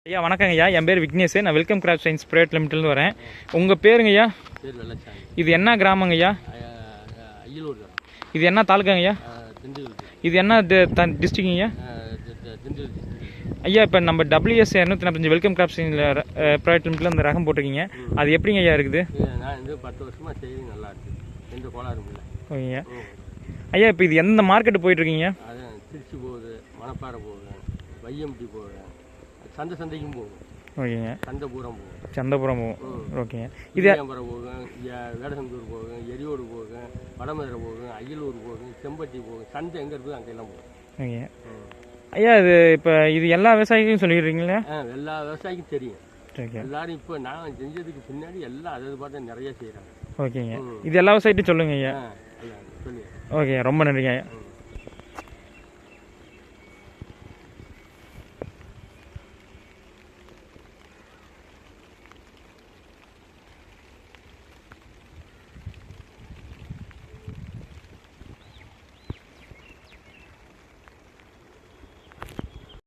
ஐயா வணக்கங்க ஐயா, என் பேர் விக்னேஷ். நான் வெல்கம் கிராப் சயின்ஸ் பிரைவேட் லிமிட்லேருந்து வரேன். உங்கள் பேருங்க ஐயா? இது என்ன கிராமங்க ஐயா? இது என்ன தாலுக்காங்க ஐயா? இது என்ன டிஸ்ட்ரிக்ட்ங்க ஐயா? ஐயா இப்போ நம்ம WS 245 Welcome Crop Science Private லிமிட்டில் இந்த ரகம் போட்டிருக்கீங்க. அது எப்படிங்க ஐயா இருக்குது? நான் 10 வருஷமாக செய்தி நல்லா இருக்கு, எந்த கோளாறும் இல்லை. ஓகேங்க ஐயா, இப்போ இது எந்த மார்க்கெட்டு போயிட்டுருக்கீங்க? அதான் திருச்சி போகுது, மணப்பாறை போகுது, வைஎம்டி போகுது, சந்தைக்கும் போகும். ஓகேங்க, சந்தைபுரம் போகும். சந்தபுரம் போகும். ஓகேங்க, இது வியாபாரம் போகும், வேடசந்தூர் போகும், எரியோடு போகும், வடமதுரை போகும், அய்யலூர் போகும், செம்பட்டி போகும். சந்தை எங்கே இருக்குது அங்கெல்லாம் போகும். ஓகே ஐயா, இது எல்லா விவசாயிக்கும் சொல்லிடுறீங்களா? எல்லா விவசாயிக்கும் தெரியும். ஓகே, எல்லாரும் இப்போ நான் செஞ்சதுக்கு பின்னாடி எல்லாம் அதை பார்த்து நிறைய செய்கிறாங்க. ஓகேங்க, இது எல்லா விவசாயிட்டும் சொல்லுங்க ஐயா. சொல்லுங்க. ஓகே, ரொம்ப நன்றிங்க ஐயா.